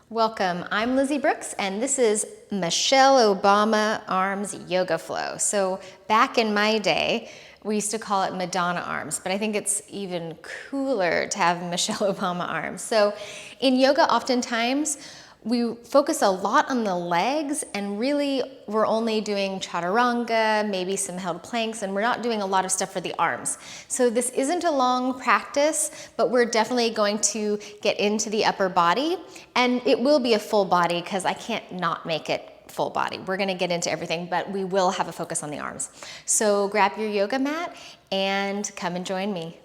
Welcome, I'm Lizzie Brooks, and this is Michelle Obama Arms Yoga Flow. So back in my day, we used to call it Madonna arms, but I think it's even cooler to have Michelle Obama arms. So in yoga, oftentimes, we focus a lot on the legs, and really we're only doing chaturanga, maybe some held planks, and we're not doing a lot of stuff for the arms. So this isn't a long practice, but we're definitely going to get into the upper body, and it will be a full body because I can't not make it full body. We're gonna get into everything, but we will have a focus on the arms. So grab your yoga mat and come and join me.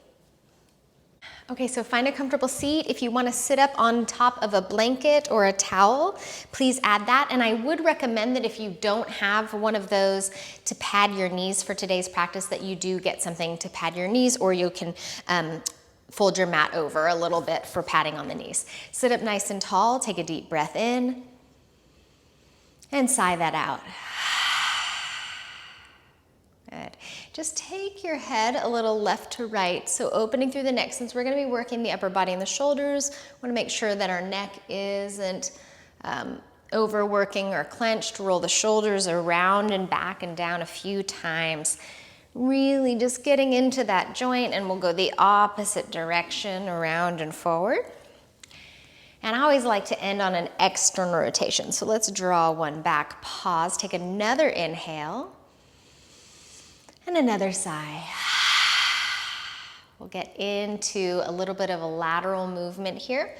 Okay, so find a comfortable seat. If you want to sit up on top of a blanket or a towel, please add that. And I would recommend that if you don't have one of those to pad your knees for today's practice, that you do get something to pad your knees, or you can fold your mat over a little bit for padding on the knees. Sit up nice and tall, take a deep breath in, and sigh that out. Good. Just take your head a little left to right. So opening through the neck, since we're going to be working the upper body and the shoulders, we want to make sure that our neck isn't overworking or clenched. Roll the shoulders around and back and down a few times. Really just getting into that joint, and we'll go the opposite direction, around and forward. And I always like to end on an external rotation. So let's draw one back, pause, take another inhale. And another sigh. We'll get into a little bit of a lateral movement here.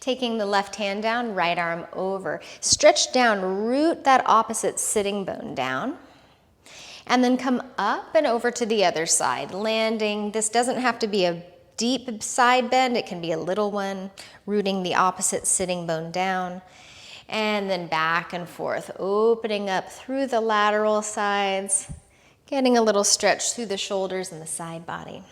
Taking the left hand down, right arm over. Stretch down, root that opposite sitting bone down. And then come up and over to the other side, landing. This doesn't have to be a deep side bend, it can be a little one. Rooting the opposite sitting bone down. And then back and forth, opening up through the lateral sides. Getting a little stretch through the shoulders and the side body.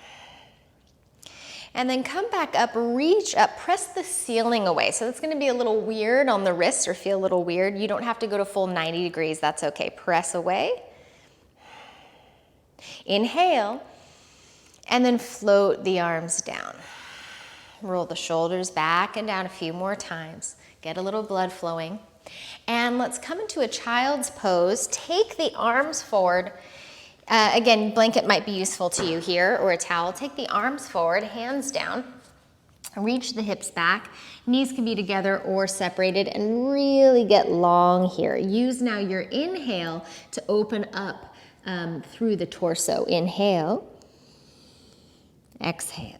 And then come back up, reach up, press the ceiling away. So it's gonna be a little weird on the wrists, or feel a little weird. You don't have to go to full 90 degrees, that's okay. Press away. Inhale, and then float the arms down. Roll the shoulders back and down a few more times. Get a little blood flowing. And let's come into a child's pose. Take the arms forward. Again, blanket might be useful to you here, or a towel. Take the arms forward, hands down, reach the hips back. Knees can be together or separated, and really get long here. Use now your inhale to open up through the torso. Inhale, exhale.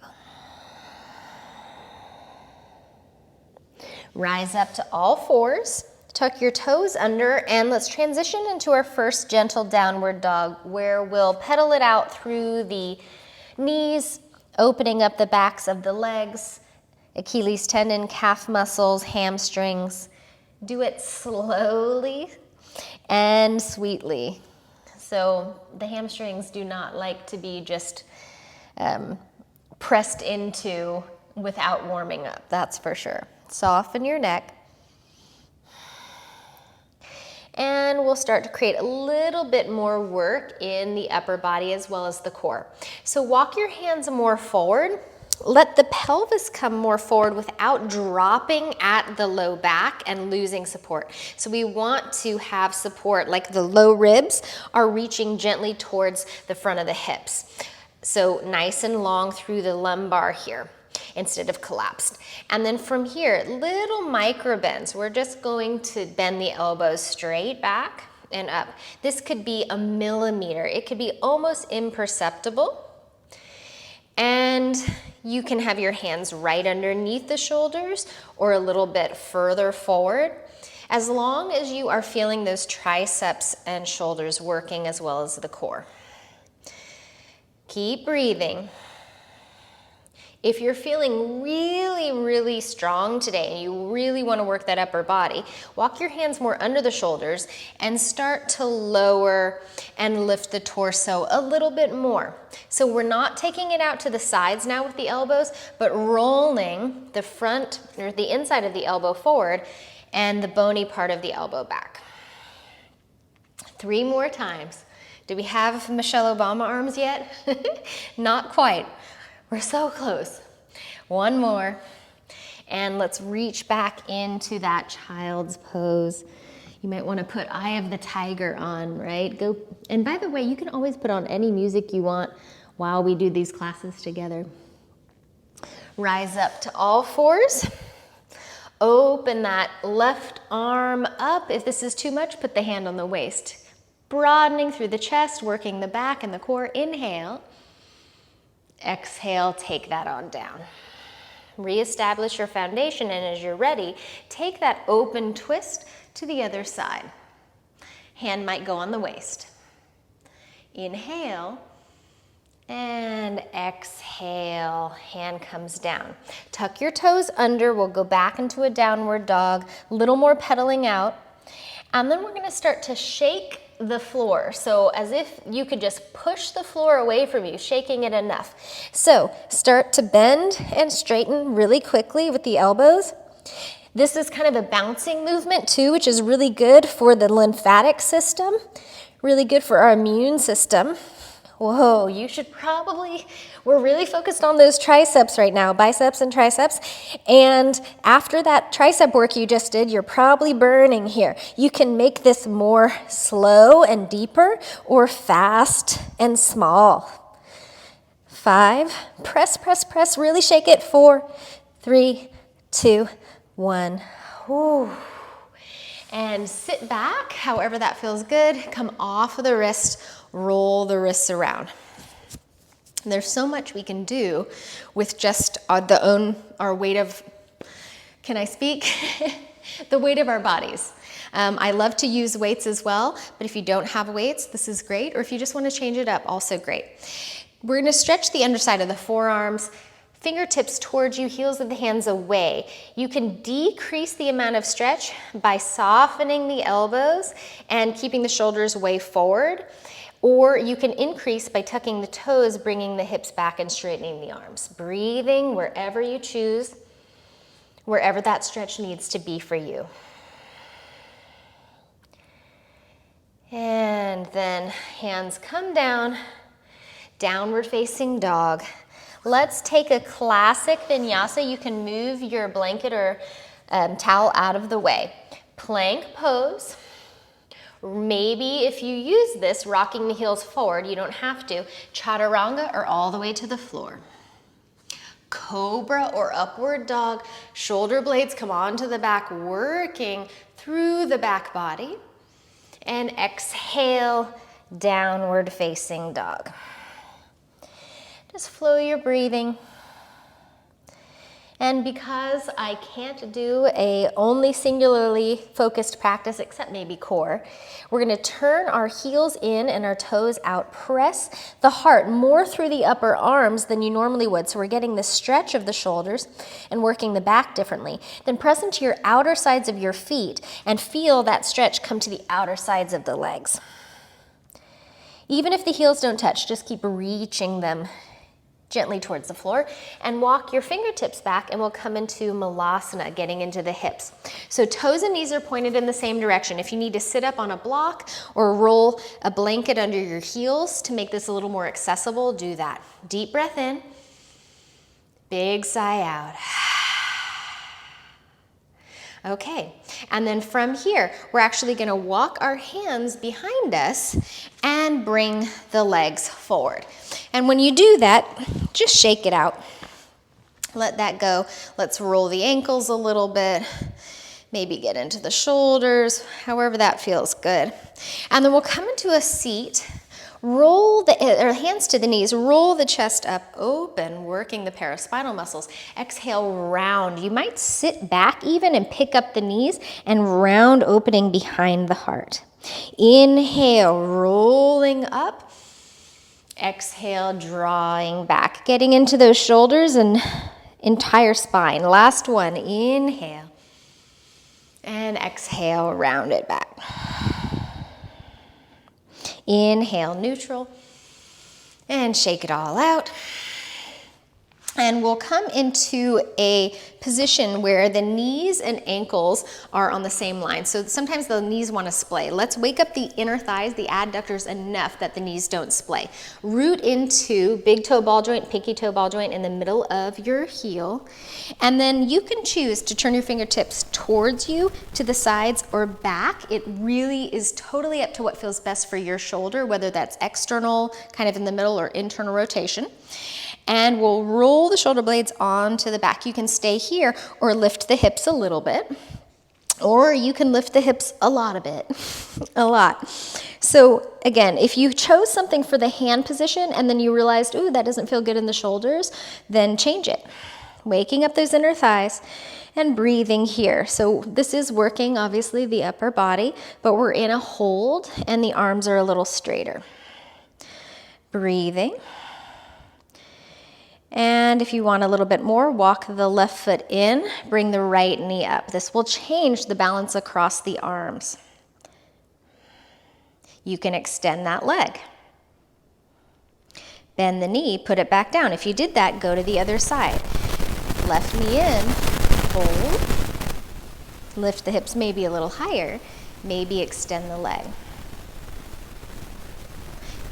Rise up to all fours. Tuck your toes under, and let's transition into our first gentle downward dog, where we'll pedal it out through the knees, opening up the backs of the legs, Achilles tendon, calf muscles, hamstrings. Do it slowly and sweetly. So the hamstrings do not like to be just pressed into without warming up, that's for sure. Soften your neck. And we'll start to create a little bit more work in the upper body as well as the core. So walk your hands more forward. Let the pelvis come more forward without dropping at the low back and losing support. So we want to have support, like the low ribs are reaching gently towards the front of the hips. So nice and long through the lumbar here, instead of collapsed. And then from here, little micro bends. We're just going to bend the elbows straight back and up. This could be a millimeter. It could be almost imperceptible. And you can have your hands right underneath the shoulders or a little bit further forward, as long as you are feeling those triceps and shoulders working as well as the core. Keep breathing. If you're feeling really, really strong today and you really want to work that upper body, walk your hands more under the shoulders and start to lower and lift the torso a little bit more. So we're not taking it out to the sides now with the elbows, but rolling the front or the inside of the elbow forward and the bony part of the elbow back. 3 more times. Do we have Michelle Obama arms yet? Not quite. We're so close. 1 more. And let's reach back into that child's pose. You might want to put Eye of the Tiger on, right? Go. And by the way, you can always put on any music you want while we do these classes together. Rise up to all fours. Open that left arm up. If this is too much, put the hand on the waist. Broadening through the chest, working the back and the core. Inhale. Exhale, take that on down. Reestablish your foundation, and as you're ready, take that open twist to the other side. Hand might go on the waist. Inhale. And exhale, hand comes down. Tuck your toes under, we'll go back into a downward dog, a little more pedaling out. And then we're gonna start to shake the floor. So as if you could just push the floor away from you, shaking it enough. So start to bend and straighten really quickly with the elbows. This is kind of a bouncing movement too, which is really good for the lymphatic system, really good for our immune system. Whoa, you should probably, we're really focused on those triceps right now, biceps and triceps. And after that tricep work you just did, you're probably burning here. You can make this more slow and deeper or fast and small. 5, press, press, press, really shake it. 4, 3, 2, 1. Ooh. And sit back, however that feels good. Come off of the wrist, roll the wrists around. And there's so much we can do with just our weight of, can I speak? The weight of our bodies. I love to use weights as well, but if you don't have weights, this is great. Or if you just want to change it up, also great. We're going to stretch the underside of the forearms, fingertips towards you, heels of the hands away. You can decrease the amount of stretch by softening the elbows and keeping the shoulders way forward. Or you can increase by tucking the toes, bringing the hips back and straightening the arms. Breathing wherever you choose, wherever that stretch needs to be for you. And then hands come down, downward facing dog. Let's take a classic vinyasa. You can move your blanket or towel out of the way. Plank pose. Maybe if you use this, rocking the heels forward, you don't have to. Chaturanga or all the way to the floor. Cobra or upward dog. Shoulder blades come onto the back, working through the back body. And exhale, downward facing dog. Just flow your breathing. And because I can't do a only singularly focused practice, except maybe core, we're gonna turn our heels in and our toes out. Press the heart more through the upper arms than you normally would. So we're getting the stretch of the shoulders and working the back differently. Then press into your outer sides of your feet and feel that stretch come to the outer sides of the legs. Even if the heels don't touch, just keep reaching them gently towards the floor and walk your fingertips back, and we'll come into Malasana, getting into the hips. So toes and knees are pointed in the same direction. If you need to sit up on a block or roll a blanket under your heels to make this a little more accessible, do that. Deep breath in, big sigh out. Okay, and then from here, we're actually gonna walk our hands behind us and bring the legs forward. And when you do that, just shake it out. Let that go. Let's roll the ankles a little bit. Maybe get into the shoulders, however that feels good. And then we'll come into a seat. Roll the hands to the knees, roll the chest up, open, working the paraspinal muscles. Exhale, round. You might sit back even and pick up the knees and round, opening behind the heart. Inhale, rolling up. Exhale, drawing back, getting into those shoulders and entire spine. Last one, inhale. And exhale, round it back. Inhale, neutral, and shake it all out. And we'll come into a position where the knees and ankles are on the same line. So sometimes the knees want to splay. Let's wake up the inner thighs, the adductors, enough that the knees don't splay. Root into big toe ball joint, pinky toe ball joint in the middle of your heel. And then you can choose to turn your fingertips towards you, to the sides, or back. It really is totally up to what feels best for your shoulder, whether that's external, kind of in the middle, or internal rotation. And we'll roll the shoulder blades onto the back. You can stay here or lift the hips a little bit, or you can lift the hips a lot of it, a lot. So again, if you chose something for the hand position and then you realized, ooh, that doesn't feel good in the shoulders, then change it. Waking up those inner thighs and breathing here. So this is working, obviously, the upper body, but we're in a hold and the arms are a little straighter. Breathing. And if you want a little bit more, walk the left foot in, bring the right knee up. This will change the balance across the arms. You can extend that leg. Bend the knee, put it back down. If you did that, go to the other side. Left knee in, hold. Lift the hips maybe a little higher, maybe extend the leg.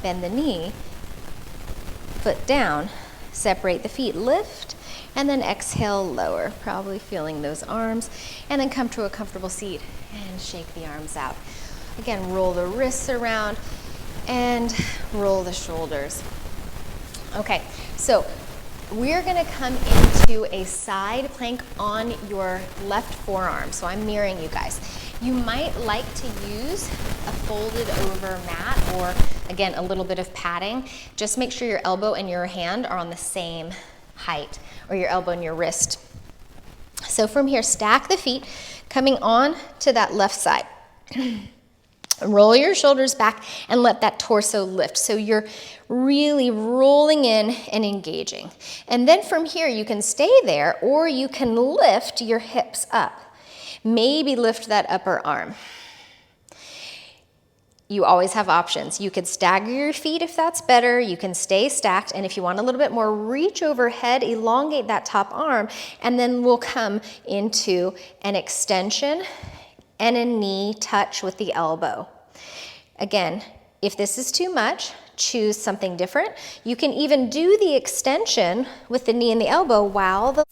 Bend the knee, foot down. Separate the feet, lift, and then exhale, lower, probably feeling those arms, and then come to a comfortable seat and shake the arms out. Again, roll the wrists around and roll the shoulders. Okay, so we're gonna come into a side plank on your left forearm. So I'm mirroring you guys. You might like to use a folded over mat or, again, a little bit of padding. Just make sure your elbow and your hand are on the same height, or your elbow and your wrist. So from here, stack the feet, coming on to that left side. Roll your shoulders back and let that torso lift. So you're really rolling in and engaging. And then from here, you can stay there or you can lift your hips up. Maybe lift that upper arm. You always have options. You could stagger your feet if that's better. You can stay stacked. And if you want a little bit more, reach overhead, elongate that top arm, and then we'll come into an extension and a knee touch with the elbow. Again, if this is too much, choose something different. You can even do the extension with the knee and the elbow while the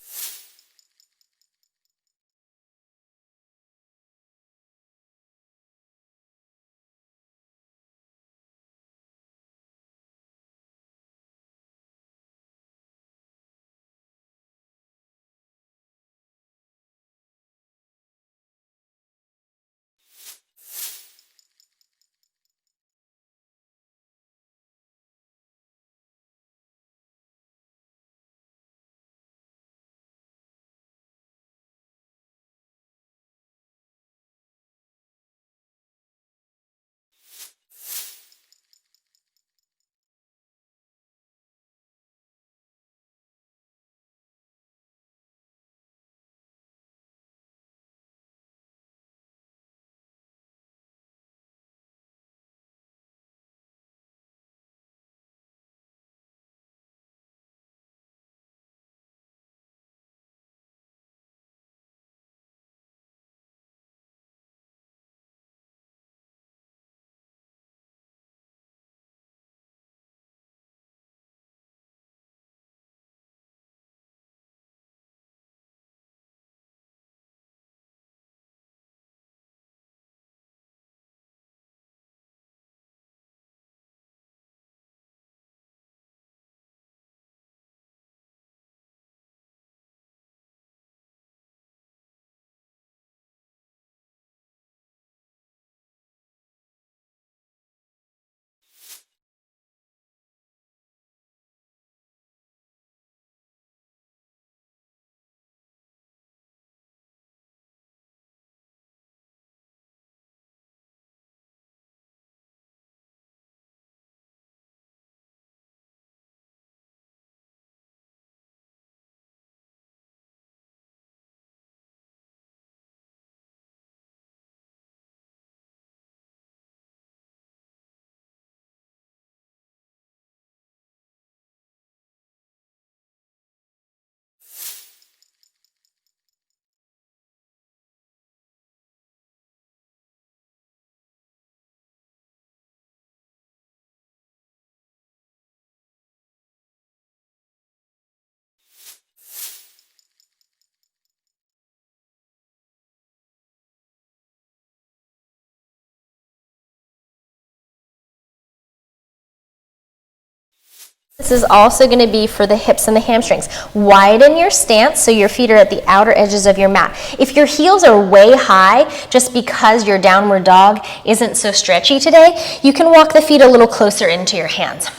This is also going to be for the hips and the hamstrings. Widen your stance so your feet are at the outer edges of your mat. If your heels are way high, just because your downward dog isn't so stretchy today, you can walk the feet a little closer into your hands.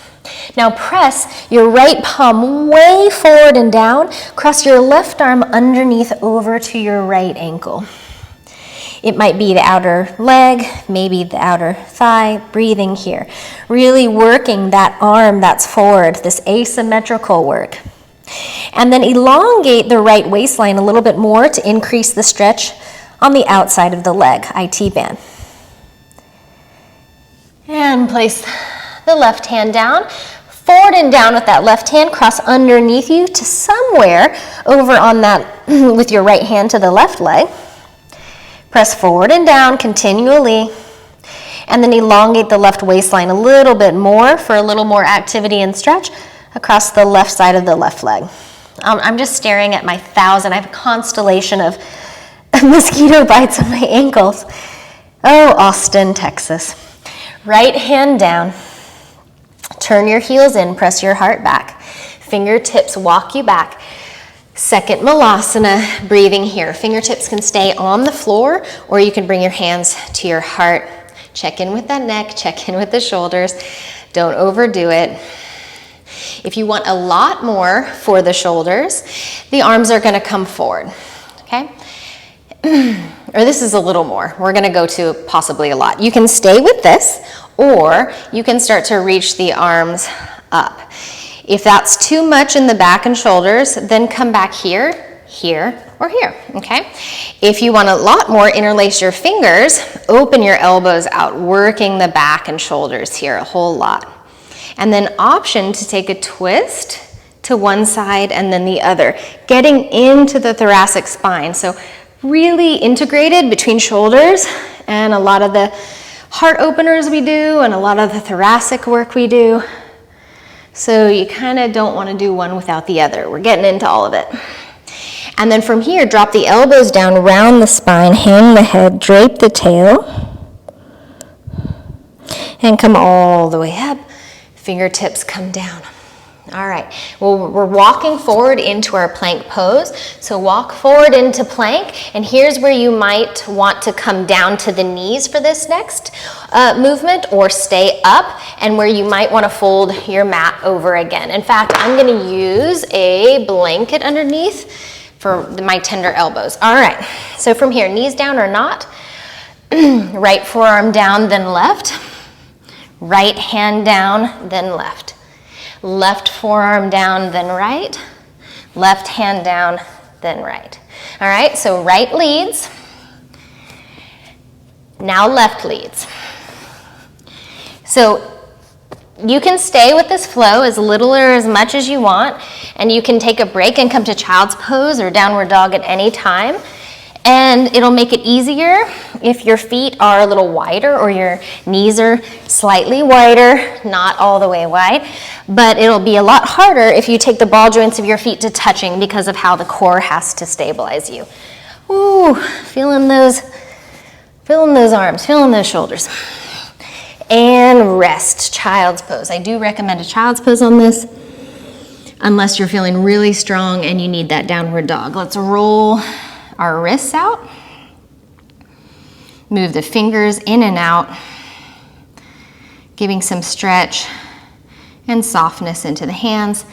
Now press your right palm way forward and down. Cross your left arm underneath over to your right ankle. It might be the outer leg, maybe the outer thigh, breathing here. Really working that arm that's forward, this asymmetrical work. And then elongate the right waistline a little bit more to increase the stretch on the outside of the leg, IT band. And place the left hand down. Forward and down with that left hand, cross underneath you to somewhere over on that with your right hand to the left leg. Press forward and down continually, and then elongate the left waistline a little bit more for a little more activity and stretch across the left side of the left leg. I'm just staring at my thighs, and I have a constellation of mosquito bites on my ankles. Oh, Austin, Texas. Right hand down. Turn your heels in, press your heart back. Fingertips walk you back. Second Malasana, breathing here. Fingertips can stay on the floor, or you can bring your hands to your heart. Check in with that neck, check in with the shoulders. Don't overdo it. If you want a lot more for the shoulders, the arms are going to come forward, okay? Or this is a little more. We're going to go to possibly a lot. You can stay with this, or you can start to reach the arms up. If that's too much in the back and shoulders, then come back here, here, or here, okay? If you want a lot more, interlace your fingers, open your elbows out, working the back and shoulders here a whole lot. And then option to take a twist to one side and then the other, getting into the thoracic spine. So really integrated between shoulders and a lot of the heart openers we do and a lot of the thoracic work we do. So you kind of don't want to do one without the other. We're getting into all of it. And then from here, drop the elbows down, round the spine, hang the head, drape the tail, and come all the way up. Fingertips come down. All right, well, we're walking forward into our plank pose. So walk forward into plank, and here's where you might want to come down to the knees for this next movement, or stay up, and where you might want to fold your mat over again. In fact, I'm going to use a blanket underneath for my tender elbows. All right, so from here, knees down or not, right forearm down, then left, right hand down, then left. Left forearm down, then right. Left hand down, then right. All right, so right leads. Now left leads. So you can stay with this flow as little or as much as you want, and you can take a break and come to child's pose or downward dog at any time. And it'll make it easier if your feet are a little wider or your knees are slightly wider, not all the way wide. But it'll be a lot harder if you take the ball joints of your feet to touching because of how the core has to stabilize you. Ooh, feeling those arms, feeling those shoulders. And rest, child's pose. I do recommend a child's pose on this, unless you're feeling really strong and you need that downward dog. Let's roll our wrists out, move the fingers in and out, giving some stretch and softness into the hands.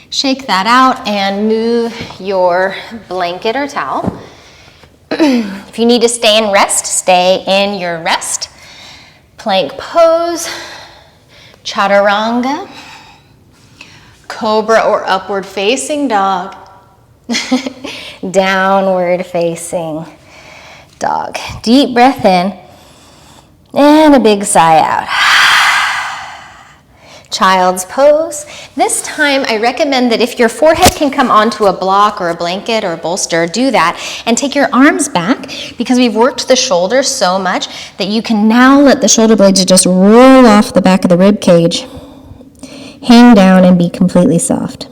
Shake that out and move your blanket or towel. If you need to stay in rest, stay in your rest. Plank pose, chaturanga, cobra or upward facing dog. Downward facing dog. Deep breath in and a big sigh out. Child's pose. This time I recommend that if your forehead can come onto a block or a blanket or a bolster, do that and take your arms back, because we've worked the shoulders so much that you can now let the shoulder blades just roll off the back of the rib cage, hang down and be completely soft.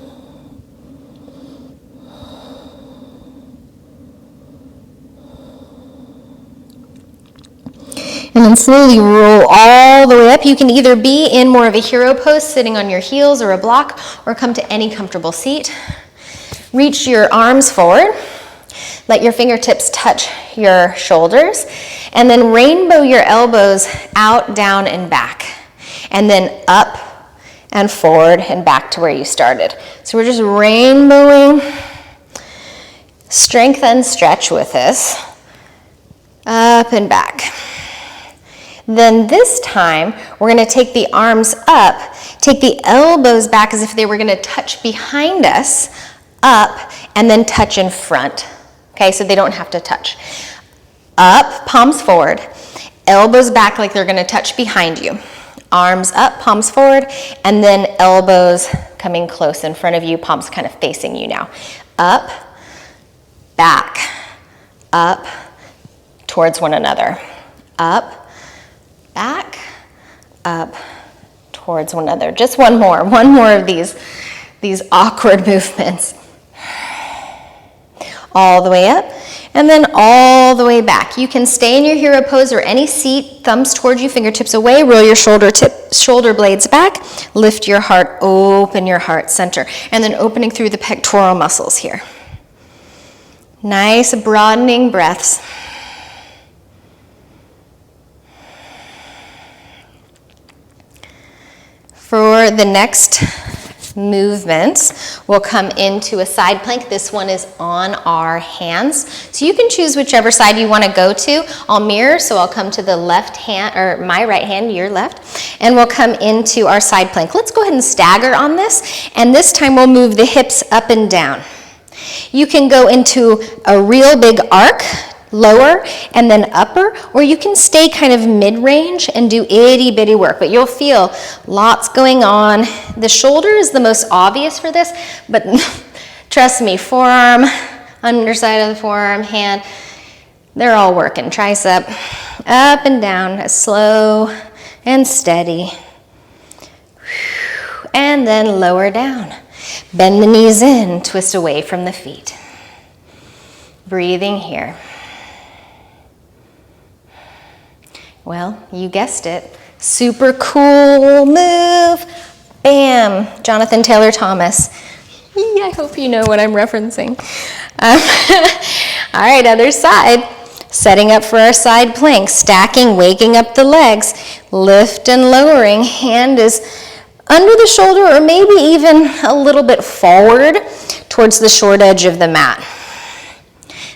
And then slowly roll all the way up. You can either be in more of a hero pose, sitting on your heels or a block, or come to any comfortable seat. Reach your arms forward. Let your fingertips touch your shoulders. And then rainbow your elbows out, down, and back. And then up and forward and back to where you started. So we're just rainbowing. Strength and stretch with this. Up and back. Then this time, we're going to take the arms up, take the elbows back as if they were going to touch behind us, up, and then touch in front. Okay, so they don't have to touch. Up, palms forward, elbows back like they're going to touch behind you. Arms up, palms forward, and then elbows coming close in front of you, palms kind of facing you now. Up, back, up, towards one another. Up, back, up, towards one another. Just one more of these awkward movements. All the way up, and then all the way back. You can stay in your hero pose or any seat, thumbs towards you, fingertips away, roll your shoulder blades back, lift your heart, open your heart center, and then opening through the pectoral muscles here. Nice broadening breaths. For the next movements, we'll come into a side plank. This one is on our hands. So you can choose whichever side you want to go to. I'll mirror, so I'll come to the left hand, or my right hand, your left, and we'll come into our side plank. Let's go ahead and stagger on this, and this time we'll move the hips up and down. You can go into a real big arc, lower and then upper, or you can stay kind of mid-range and do itty bitty work, but you'll feel lots going on. The shoulder is the most obvious for this, but trust me, forearm, underside of the forearm, hand, they're all working. Tricep, up and down, slow and steady. And then lower down. Bend the knees in, twist away from the feet. Breathing here. Well, you guessed it. Super cool move. Bam. Jonathan Taylor Thomas. I hope you know what I'm referencing. All right, other side. Setting up for our side plank. Stacking, waking up the legs. Lift and lowering. Hand is under the shoulder or maybe even a little bit forward towards the short edge of the mat.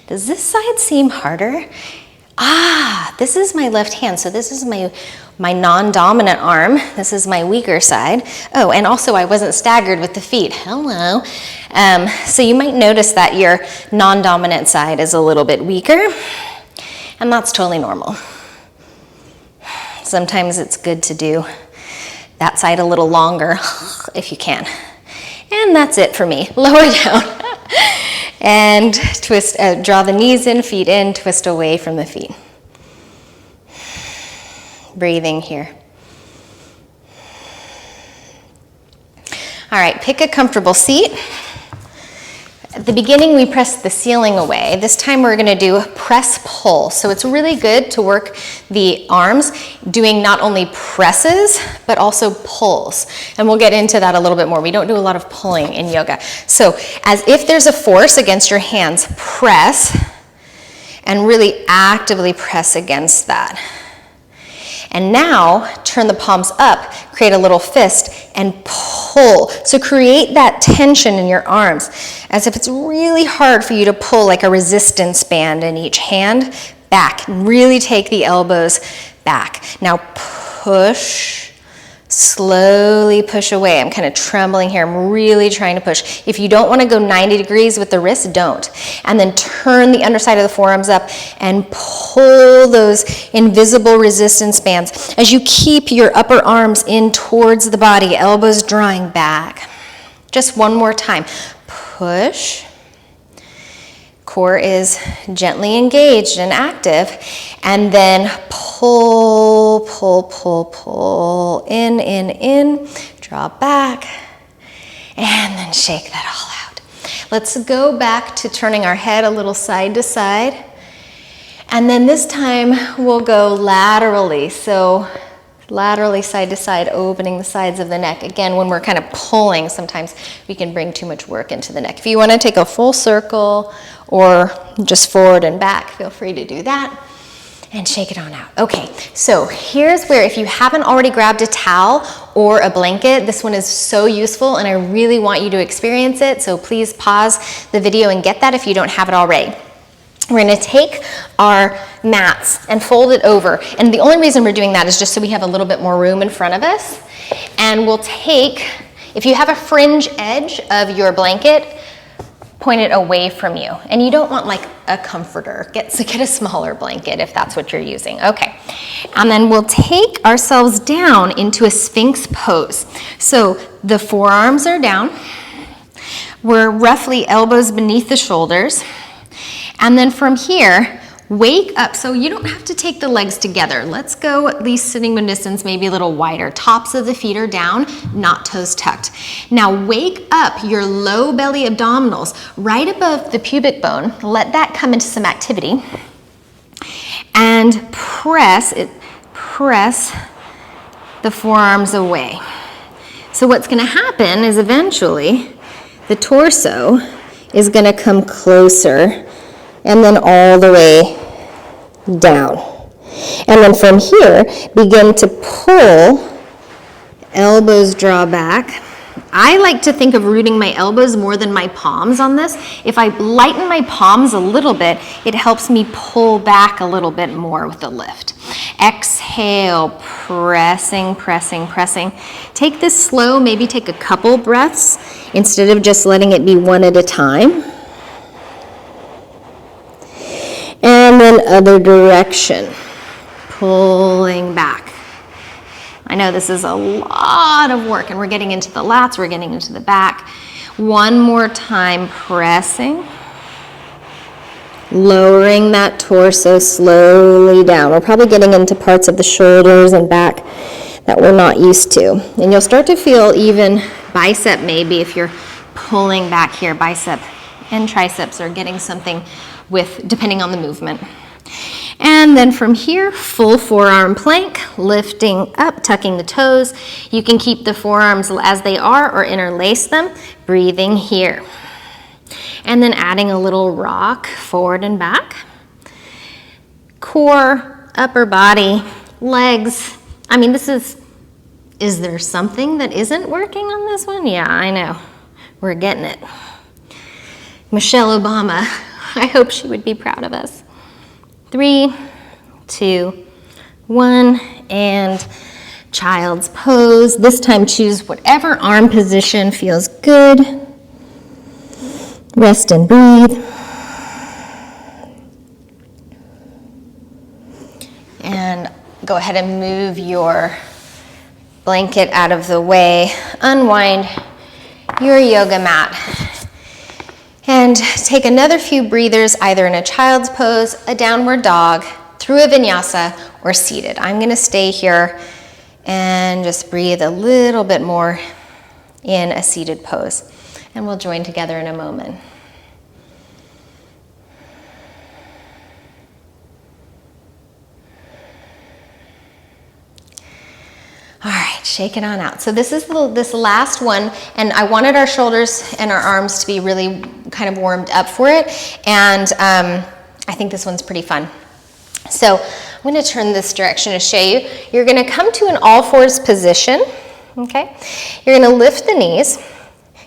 Does this side seem harder? This is my left hand, so this is my non-dominant arm. This is my weaker side. Oh, and also I wasn't staggered with the feet. Hello. So you might notice that your non-dominant side is a little bit weaker, and that's totally normal. Sometimes it's good to do that side a little longer if you can. And that's it for me. Lower down. And twist, draw the knees in, feet in, twist away from the feet. Breathing here. All right, pick a comfortable seat. At the beginning, we pressed the ceiling away. This time we're gonna do press pull. So it's really good to work the arms, doing not only presses, but also pulls. And we'll get into that a little bit more. We don't do a lot of pulling in yoga. So as if there's a force against your hands, press, and really actively press against that. And now, turn the palms up, create a little fist, and pull. So create that tension in your arms, as if it's really hard for you to pull like a resistance band in each hand. Back, really take the elbows back. Now push, slowly push away. I'm kind of trembling here. I'm really trying to push. If you don't want to go 90 degrees with the wrist, don't. And then turn the underside of the forearms up and pull those invisible resistance bands as you keep your upper arms in towards the body, elbows drawing back. Just one more time. Push. Core is gently engaged and active. And then pull, pull, pull, pull. In. Draw back. And then shake that all out. Let's go back to turning our head a little side to side. And then this time we'll go laterally. So laterally, side to side, opening the sides of the neck. Again, when we're kind of pulling, sometimes we can bring too much work into the neck. If you want to take a full circle or just forward and back, feel free to do that. And shake it on out. Okay, so here's where, if you haven't already grabbed a towel or a blanket, this one is so useful and I really want you to experience it. So please pause the video and get that if you don't have it already. We're gonna take our mats and fold it over. And the only reason we're doing that is just so we have a little bit more room in front of us. And we'll take, if you have a fringe edge of your blanket, point it away from you. And you don't want like a comforter. Get a smaller blanket if that's what you're using. Okay. And then we'll take ourselves down into a Sphinx pose. So the forearms are down. We're roughly elbows beneath the shoulders. And then from here, wake up. So you don't have to take the legs together. Let's go at least sitting bone distance, maybe a little wider. Tops of the feet are down, not toes tucked. Now wake up your low belly abdominals right above the pubic bone. Let that come into some activity. And press the forearms away. So what's gonna happen is eventually the torso is gonna come closer and then all the way down. And then from here, begin to pull, elbows draw back. I like to think of rooting my elbows more than my palms on this. If I lighten my palms a little bit, it helps me pull back a little bit more with the lift. Exhale, pressing, pressing, pressing. Take this slow, maybe take a couple breaths instead of just letting it be one at a time. And then other direction, pulling back. I know this is a lot of work and we're getting into the lats, we're getting into the back. One more time, pressing, lowering that torso slowly down. We're probably getting into parts of the shoulders and back that we're not used to. And you'll start to feel even bicep maybe if you're pulling back here, bicep and triceps are getting something with, depending on the movement. And then from here, full forearm plank, lifting up, tucking the toes. You can keep the forearms as they are or interlace them, breathing here. And then adding a little rock forward and back. Core, upper body, legs. I mean, is there something that isn't working on this one? Yeah, I know. We're getting it. Michelle Obama, I hope she would be proud of us. 3, 2, 1, and child's pose. This time choose whatever arm position feels good. Rest and breathe. And go ahead and move your blanket out of the way. Unwind your yoga mat. And take another few breathers, either in a child's pose, a downward dog, through a vinyasa, or seated. I'm gonna stay here and just breathe a little bit more in a seated pose. And we'll join together in a moment. All right, shake it on out. So this is this last one, and I wanted our shoulders and our arms to be really kind of warmed up for it, and I think this one's pretty fun. So I'm gonna turn this direction to show you. You're gonna come to an all fours position, okay? You're gonna lift the knees.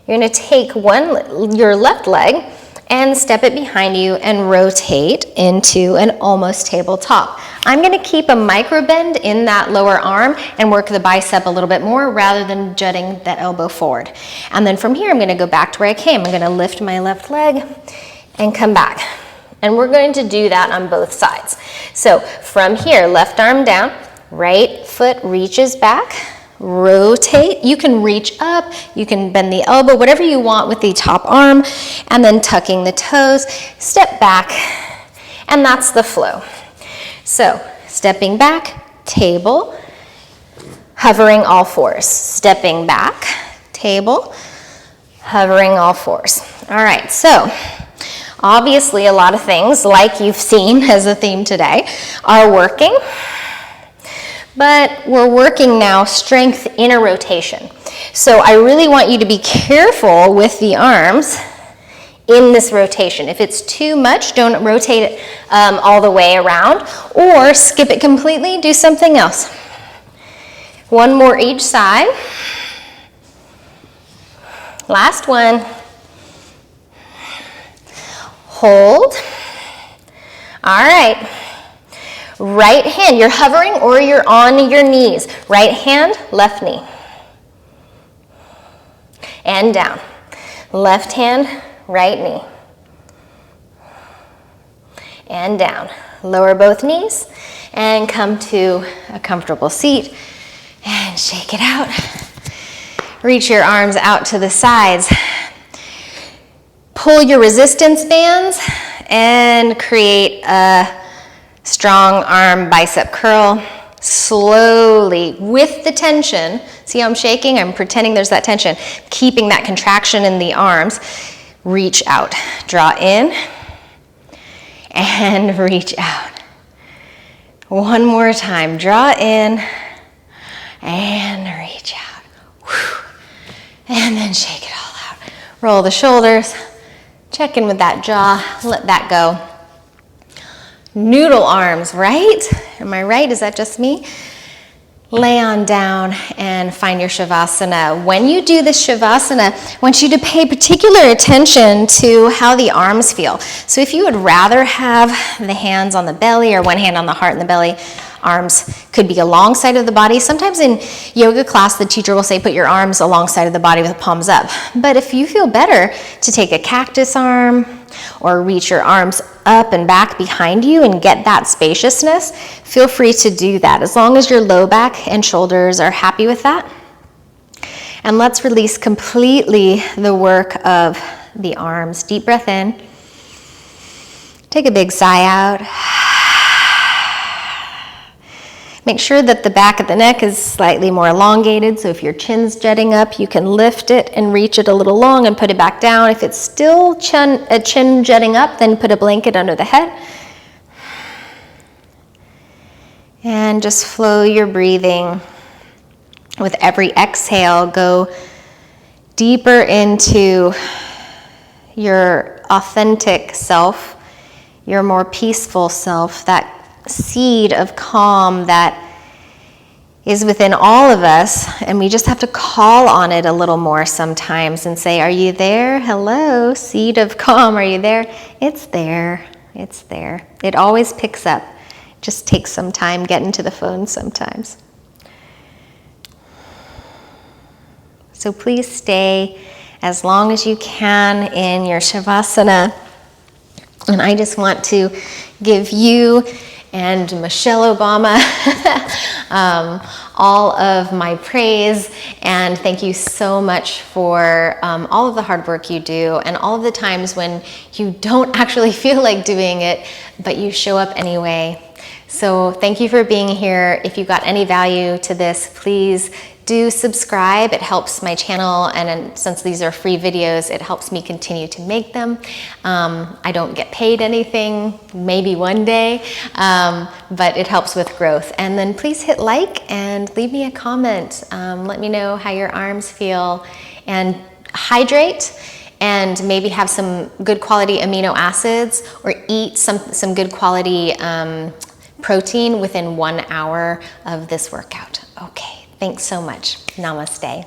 You're gonna take your left leg and step it behind you and rotate into an almost tabletop. I'm gonna keep a micro bend in that lower arm and work the bicep a little bit more rather than jutting that elbow forward. And then from here, I'm gonna go back to where I came. I'm gonna lift my left leg and come back. And we're going to do that on both sides. So from here, left arm down, right foot reaches back, rotate. You can reach up, you can bend the elbow, whatever you want with the top arm, and then tucking the toes, step back, and that's the flow. So stepping back, table, hovering all fours. Stepping back, table, hovering all fours. All right, so Obviously, a lot of things, like you've seen as a theme today, are working. But we're working now strength in a rotation. So I really want you to be careful with the arms in this rotation. If it's too much, don't rotate it all the way around, or skip it completely, do something else. One more each side. Last one. Hold. All right. Right hand, you're hovering or you're on your knees. Right hand, left knee. And down. Left hand, right knee. And down. Lower both knees and come to a comfortable seat and shake it out. Reach your arms out to the sides. Pull your resistance bands and create a strong arm bicep curl. Slowly, with the tension, see how I'm shaking? I'm pretending there's that tension. Keeping that contraction in the arms. Reach out. Draw in and reach out. One more time. Draw in and reach out. Whew. And then shake it all out. Roll the shoulders. Check in with that jaw. Let that go. Noodle arms, right? Am I right? Is that just me? Lay on down and find your Shavasana. When you do this Shavasana, I want you to pay particular attention to how the arms feel. So if you would rather have the hands on the belly or one hand on the heart and the belly, arms could be alongside of the body. Sometimes in yoga class, the teacher will say, put your arms alongside of the body with the palms up. But if you feel better to take a cactus arm or reach your arms up and back behind you and get that spaciousness, feel free to do that as long as your low back and shoulders are happy with that. And let's release completely the work of the arms. Deep breath in. Take a big sigh out. Make sure that the back of the neck is slightly more elongated, so if your chin's jutting up, you can lift it and reach it a little long and put it back down. If it's still a chin jutting up, then put a blanket under the head. And just flow your breathing. With every exhale, go deeper into your authentic self, your more peaceful self, that seed of calm that is within all of us, and we just have to call on it a little more sometimes and say, are you there? Hello, seed of calm, are you there? It's there, it's there. It always picks up. Just takes some time getting to the phone sometimes. So please stay as long as you can in your Shavasana. And I just want to give you and Michelle Obama all of my praise, and thank you so much for all of the hard work you do and all of the times when you don't actually feel like doing it, but you show up anyway. So thank you for being here. If you got any value to this, please do subscribe. It helps my channel, and since these are free videos, it helps me continue to make them. I don't get paid anything, maybe one day, but it helps with growth. And then please hit like and leave me a comment. Let me know how your arms feel, and hydrate, and maybe have some good quality amino acids, or eat some good quality protein within 1 hour of this workout. Okay. Thanks so much. Namaste.